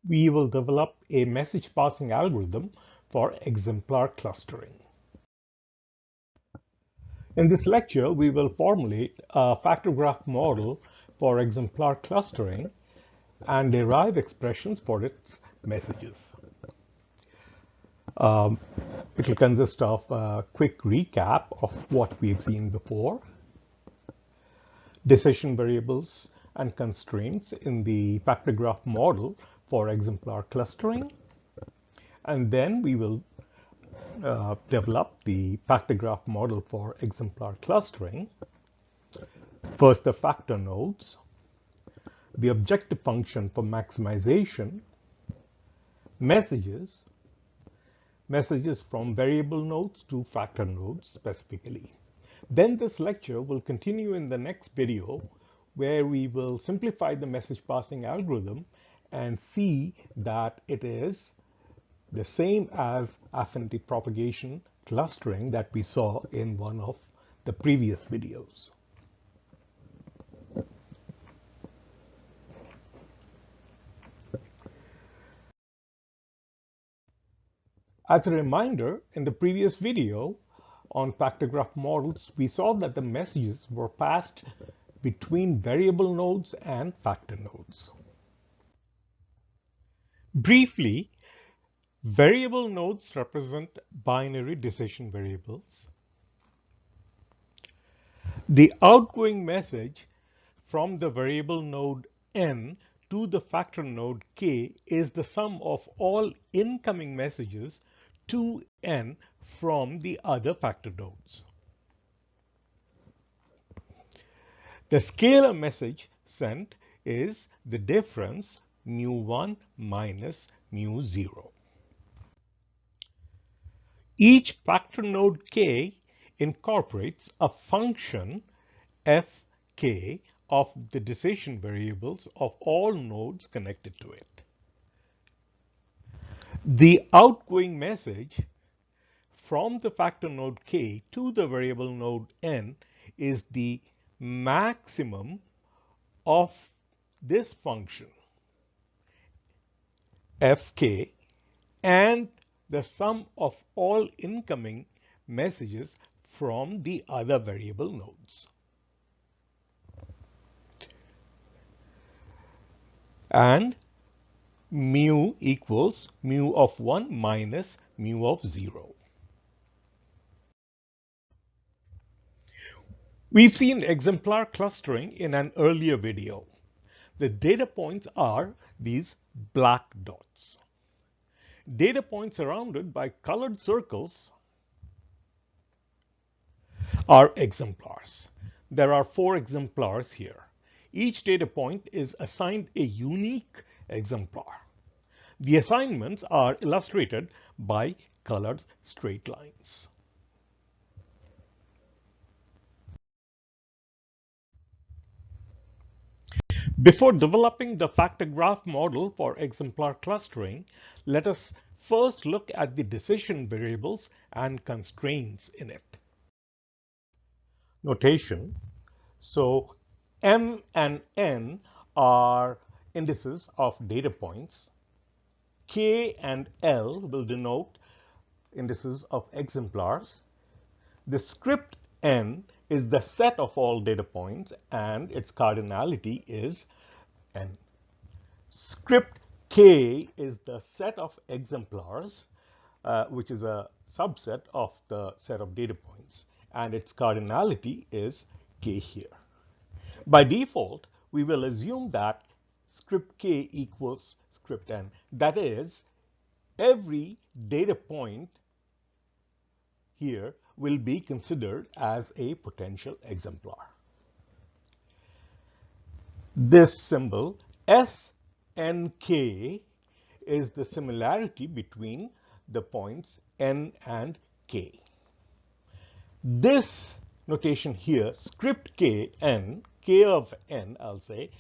we will develop a message passing algorithm for exemplar clustering. In this lecture, we will formulate a factor graph model for exemplar clustering and derive expressions for its messages. It will consist of a quick recap of what we've seen before, decision variables and constraints in the factor graph model for exemplar clustering, and then we will develop the factor graph model for exemplar clustering. First, the factor nodes, the objective function for maximization, messages from variable nodes to factor nodes specifically. Then this lecture will continue in the next video where we will simplify the message passing algorithm and see that it is the same as affinity propagation clustering that we saw in one of the previous videos. As a reminder, in the previous video on factor graph models, we saw that the messages were passed between variable nodes and factor nodes. Briefly, variable nodes represent binary decision variables. The outgoing message from the variable node n to the factor node k is the sum of all incoming messages to n from the other factor nodes. The scalar message sent is the difference mu1 minus mu0. Each factor node k incorporates a function fk of the decision variables of all nodes connected to it. The outgoing message from the factor node k to the variable node n is the maximum of this function fk and the sum of all incoming messages from the other variable nodes. And mu equals mu of 1 minus mu of 0. We've seen exemplar clustering in an earlier video. The data points are these black dots. Data points surrounded by colored circles are exemplars. There are 4 exemplars here. Each data point is assigned a unique exemplar. The assignments are illustrated by colored straight lines. Before developing the factor graph model for exemplar clustering, let us first look at the decision variables and constraints in it. Notation. So M and N are indices of data points. K and L will denote indices of exemplars. The script N is the set of all data points and its cardinality is N. Script K is the set of exemplars, which is a subset of the set of data points, and its cardinality is K here. By default, we will assume that script K equals script N. That is, every data point here will be considered as a potential exemplar. This symbol SNK is the similarity between the points N and K. This notation here, script Kn, K of N, I'll say,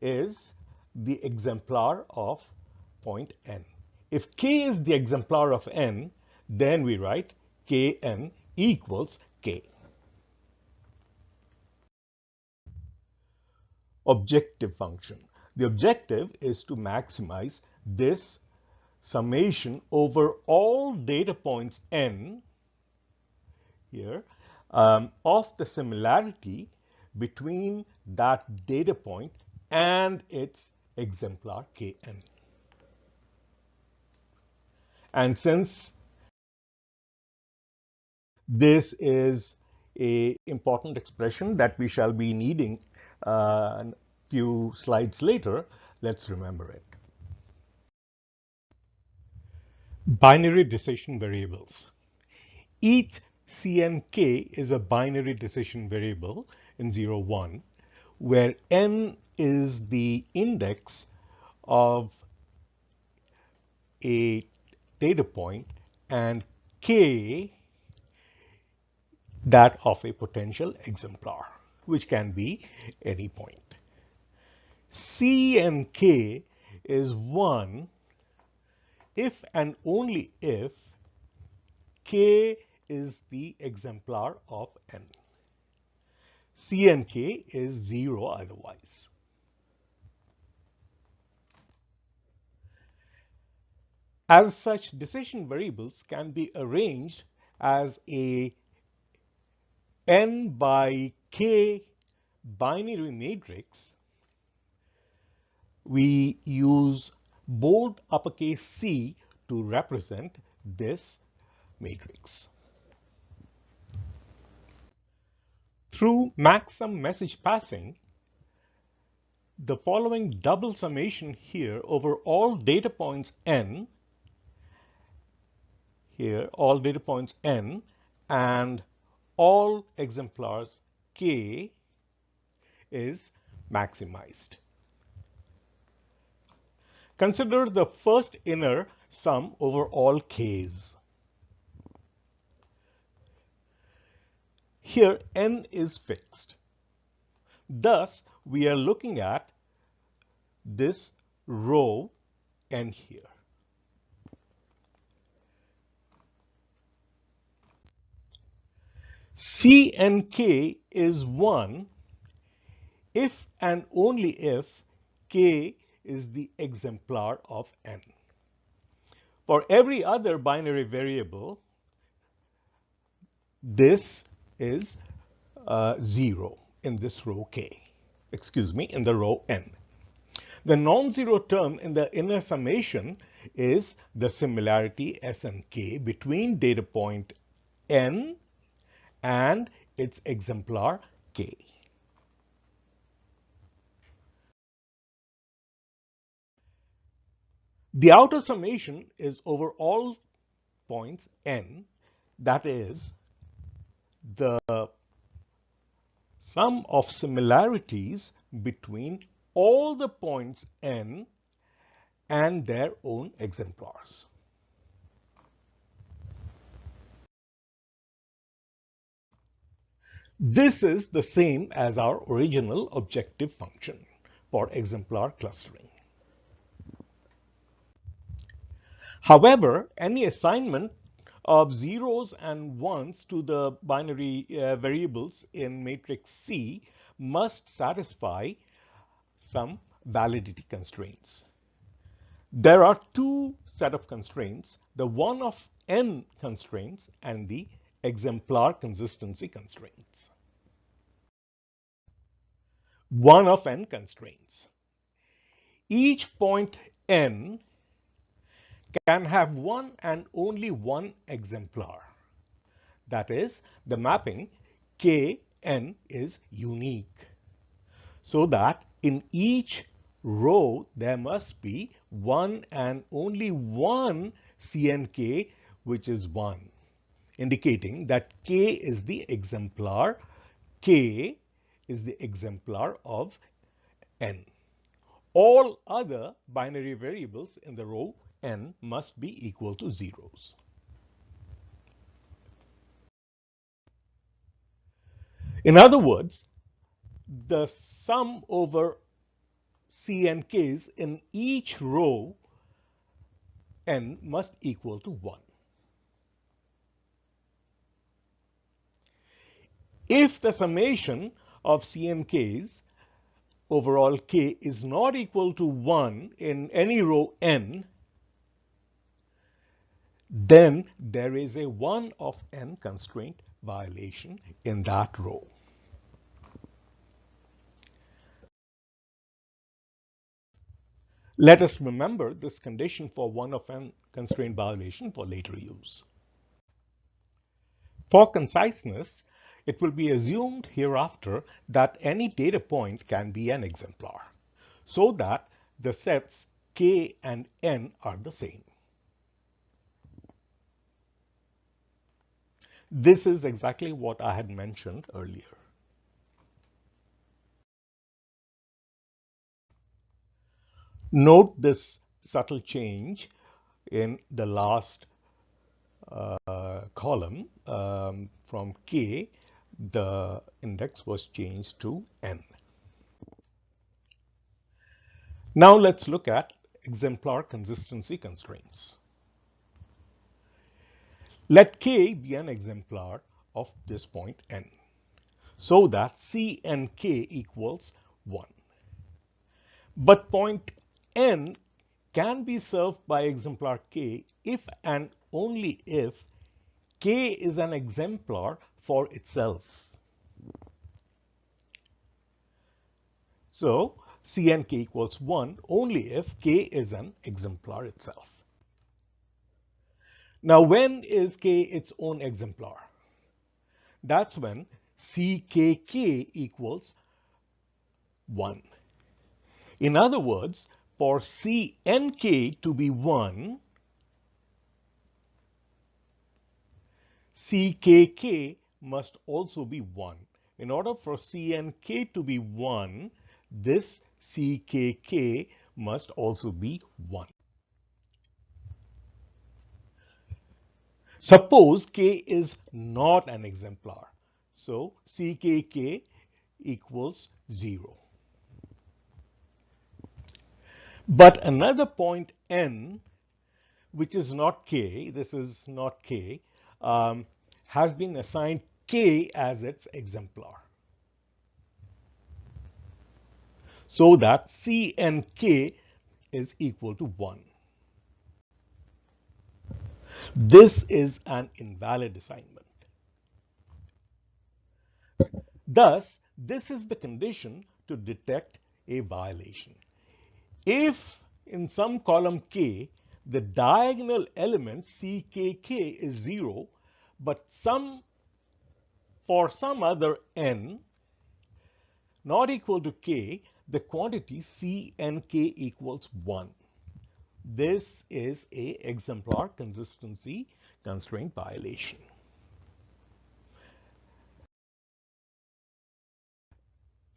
is the exemplar of point N. If K is the exemplar of N, then we write Kn equals K. Objective function. The objective is to maximize this summation over all data points n here of the similarity between that data point and its exemplar Kn. And since this is an important expression that we shall be needing a few slides later, let's remember it. Binary decision variables. Each Cnk is a binary decision variable in 0, 1, where n is the index of a data point and k that of a potential exemplar, which can be any point. C and k is 1 if and only if k is the exemplar of n. C and k is 0 otherwise. As such, decision variables can be arranged as a n by k binary matrix. We use bold uppercase C to represent this matrix. Through maxsum message passing, the following double summation here over all data points n, here all data points n, and all exemplars k is maximized. Consider the first inner sum over all k's. Here n is fixed. Thus, we are looking at this row n here. C and k is 1 if and only if k is the exemplar of n. For every other binary variable, this is 0 in this row k, in the row n. The non-zero term in the inner summation is the similarity S and k between data point n and its exemplar k. The outer summation is over all points n, that is, the sum of similarities between all the points n and their own exemplars. This is the same as our original objective function for exemplar clustering. However, any assignment of zeros and ones to the binary variables in matrix C must satisfy some validity constraints. There are two set of constraints, the one of n constraints and the exemplar consistency constraints. One of n constraints. Each point n can have one and only one exemplar. That is, the mapping Kn is unique, so that in each row there must be one and only one Cnk, which is 1, indicating that k is the exemplar of n. All other binary variables in the row n must be equal to zeros. In other words, the sum over C and k's in each row n must equal to 1. If the summation of C and k's overall k is not equal to 1 in any row n, then there is a 1 of n constraint violation in that row. Let us remember this condition for 1 of n constraint violation for later use. For conciseness, it will be assumed hereafter that any data point can be an exemplar, so that the sets k and n are the same. This is exactly what I had mentioned earlier. Note this subtle change in the last column. From k, the index was changed to n. Now let's look at exemplar consistency constraints. Let k be an exemplar of this point n, so that c and k equals 1. But point n can be served by exemplar k if and only if k is an exemplar for itself. So c and k equals 1 only if k is an exemplar itself. Now when is k its own exemplar? That's when ckk equals 1. In other words, for cnk to be 1, ckk must also be 1. In order for cnk to be 1, this ckk must also be 1. Suppose k is not an exemplar, so ckk equals 0. But another point n, which is not k, this is not k, has been assigned k as its exemplar, so that c and k is equal to 1. This is an invalid assignment. Thus, this is the condition to detect a violation. If in some column k, the diagonal element ckk is 0, but for some other n not equal to k, the quantity cnk equals 1. This is a exemplar consistency constraint violation.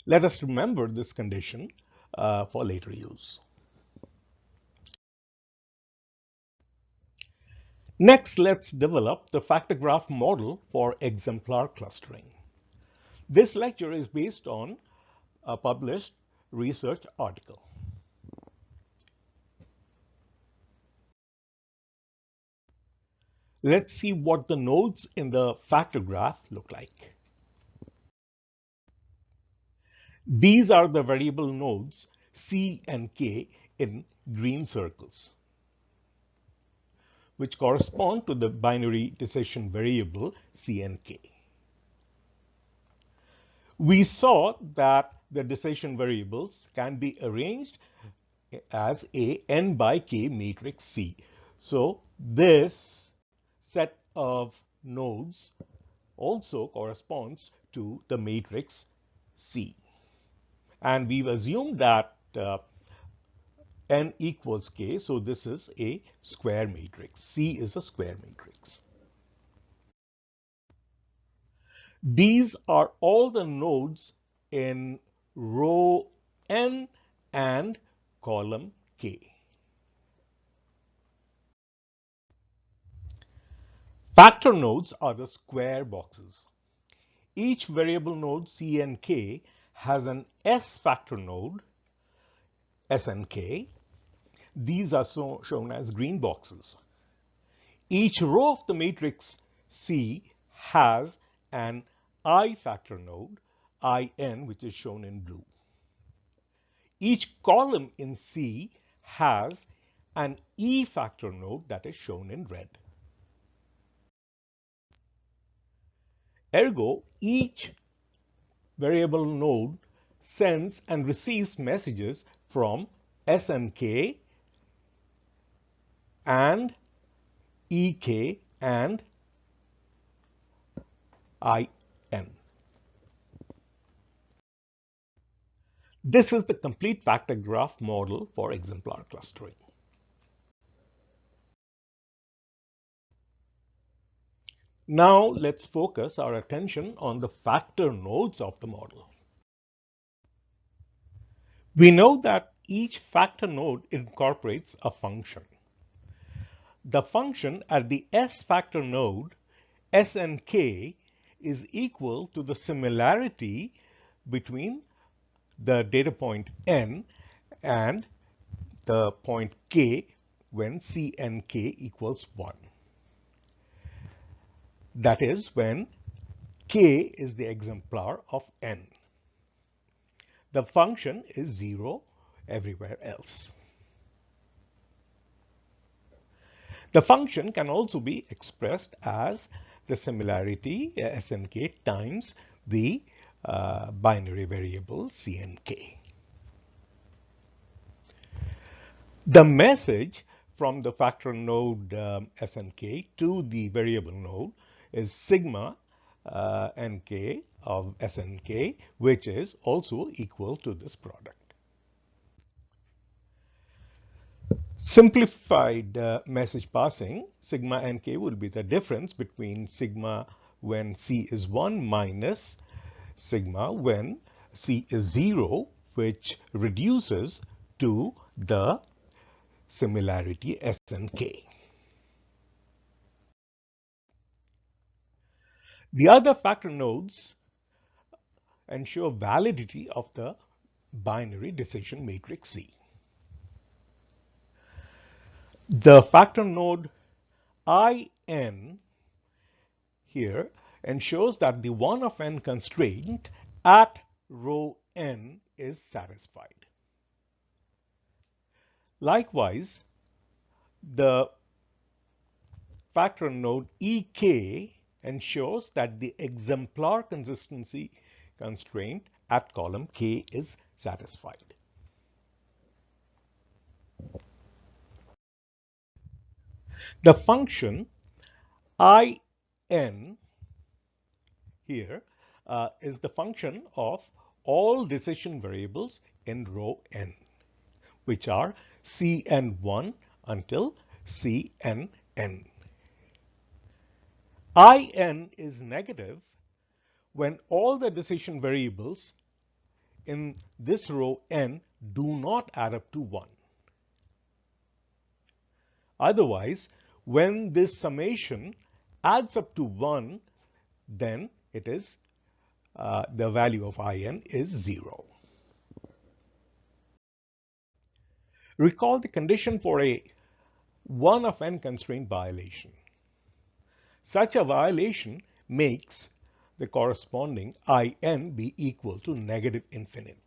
Let us remember this condition for later use. Next, let's develop the factor graph model for exemplar clustering. This lecture is based on a published research article. Let's see what the nodes in the factor graph look like. These are the variable nodes c and k in green circles, which correspond to the binary decision variable c and k. We saw that the decision variables can be arranged as a n by k matrix C. So this set of nodes also corresponds to the matrix C. And we've assumed that n equals k, so this is a square matrix. C is a square matrix. These are all the nodes in row n and column k. Factor nodes are the square boxes. Each variable node c and k has an s factor node, s and k. These are shown as green boxes. Each row of the matrix C has an I factor node, IN, which is shown in blue. Each column in C has an E factor node that is shown in red. Ergo, each variable node sends and receives messages from SNK and EK and IN. This is the complete factor graph model for exemplar clustering. Now let's focus our attention on the factor nodes of the model. We know that each factor node incorporates a function. The function at the S factor node, SNK, is equal to the similarity between the data point n and the point k when CNK equals 1. That is when k is the exemplar of n. The function is 0 everywhere else. The function can also be expressed as the similarity SNK times the binary variable CNK. The message from the factor node SNK to the variable node is sigma nk of SNK, which is also equal to this product. Simplified message passing, sigma nk will be the difference between sigma when C is 1 minus sigma when C is 0, which reduces to the similarity SNK. The other factor nodes ensure validity of the binary decision matrix C. The factor node IN here ensures that the 1 of n constraint at row n is satisfied. Likewise, the factor node EK ensures that the exemplar consistency constraint at column K is satisfied. The function IN here is the function of all decision variables in row n, which are Cn1 until Cnn. In is negative when all the decision variables in this row n do not add up to 1. Otherwise, when this summation adds up to 1, then it is the value of In is 0. Recall the condition for a 1 of n constraint violation. Such a violation makes the corresponding In be equal to negative infinite.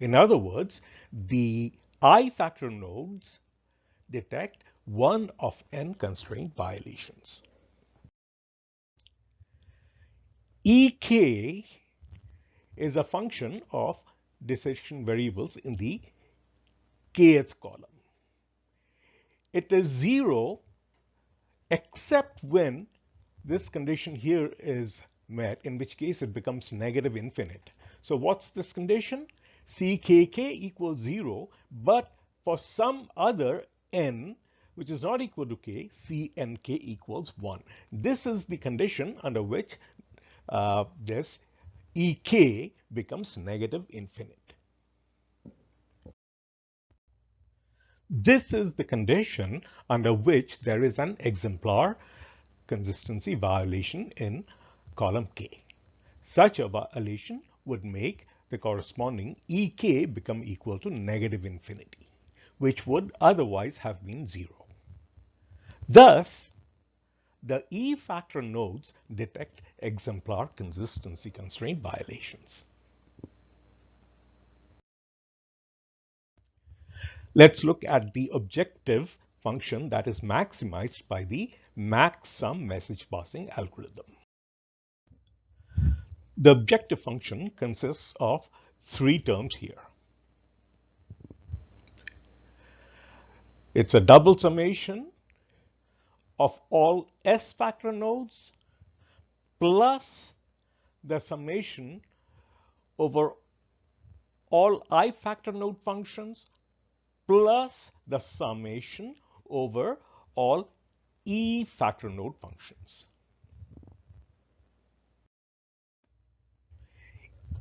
In other words, the I factor nodes detect 1 of n constraint violations. Ek is a function of decision variables in the kth column. It is 0 except when this condition here is met, in which case it becomes negative infinite. So what's this condition? Ckk equals 0, but for some other n which is not equal to k, Cnk equals 1. This is the condition under which this Ek becomes negative infinite. This is the condition under which there is an exemplar consistency violation in column K. Such a violation would make the corresponding Ek become equal to negative infinity, which would otherwise have been 0. Thus, the E factor nodes detect exemplar consistency constraint violations. Let's look at the objective function that is maximized by the max-sum message passing algorithm. The objective function consists of three terms here. It's a double summation of all S factor nodes plus the summation over all I factor node functions plus the summation over all E factor node functions.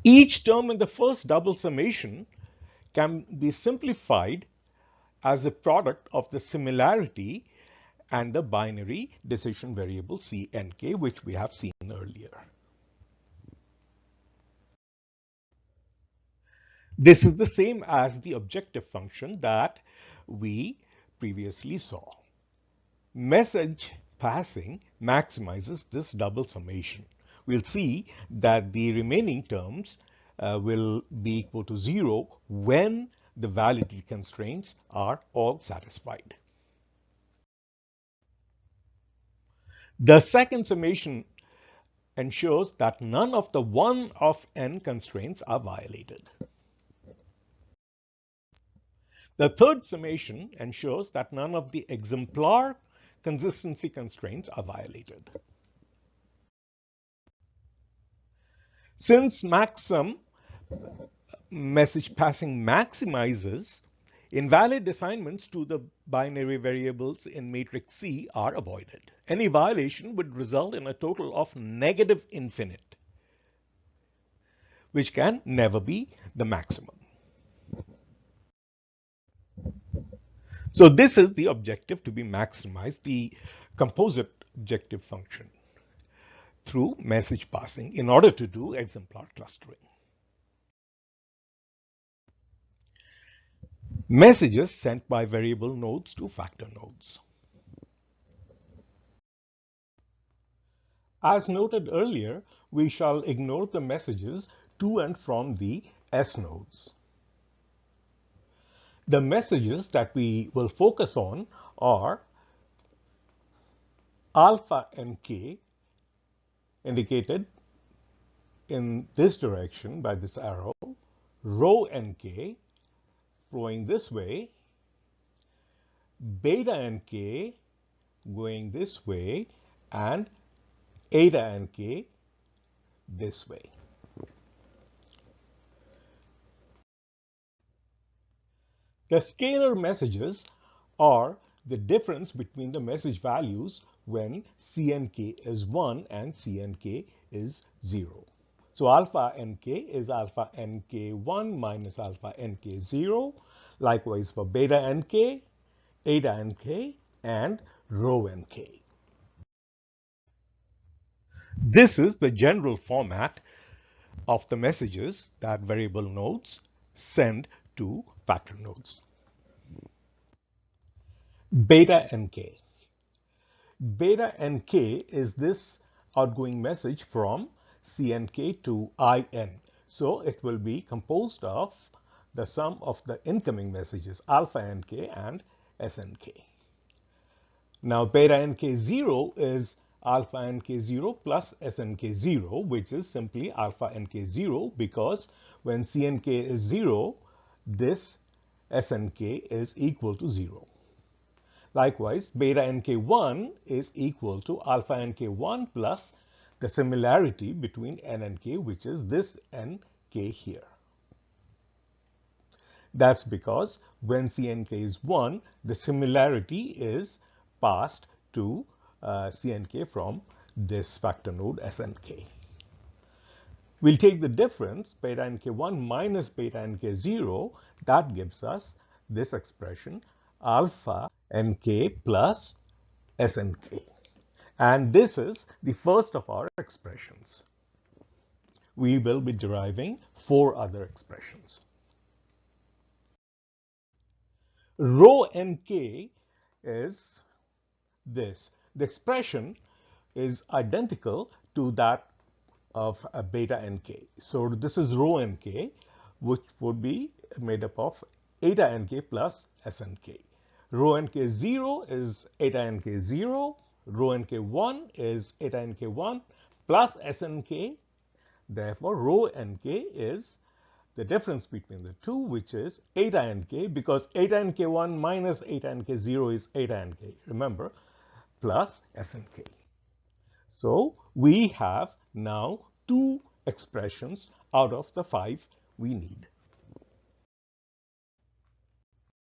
Each term in the first double summation can be simplified as a product of the similarity and the binary decision variable C and K, which we have seen earlier. This is the same as the objective function that we previously saw. Message passing maximizes this double summation. We'll see that the remaining terms will be equal to 0 when the validity constraints are all satisfied. The second summation ensures that none of the 1 of n constraints are violated. The third summation ensures that none of the exemplar consistency constraints are violated. Since maxsum message passing maximizes, invalid assignments to the binary variables in matrix C are avoided. Any violation would result in a total of negative infinite, which can never be the maximum. So this is the objective to be maximized, the composite objective function, through message passing in order to do exemplar clustering. Messages sent by variable nodes to factor nodes. As noted earlier, we shall ignore the messages to and from the S nodes. The messages that we will focus on are alpha and k, indicated in this direction by this arrow, rho and k flowing this way, beta and k going this way, and eta and k this way. The scalar messages are the difference between the message values when CNK is 1 and CNK is 0. So alpha nk is alpha nk1 minus alpha nk0. Likewise for beta nk, eta nk, and rho nk. This is the general format of the messages that variable nodes send to factor nodes. Beta nk. Beta nk is this outgoing message from CNK to IN. So it will be composed of the sum of the incoming messages alpha nk and SNK. Now beta nk0 is alpha nk0 plus SNK0, which is simply alpha nk0 because when CNK is 0, this SNK is equal to 0. Likewise, beta nk1 is equal to alpha nk1 plus the similarity between n and k, which is this nk here. That's because when Cnk is 1, the similarity is passed to Cnk from this factor node Snk. We'll take the difference, beta nk1 minus beta nk0, that gives us this expression, alpha nk plus Snk. And this is the first of our expressions. We will be deriving 4 other expressions. Rho nk is this. The expression is identical to that of beta nk. So this is rho nk, which would be made up of eta nk plus snk. Rho nk0 is eta nk0, rho nk1 is eta nk1 plus snk. Therefore, rho nk is the difference between the two, which is eta nk, because eta nk1 minus eta nk0 is eta nk, remember, plus snk. So we have now two expressions out of the 5 we need.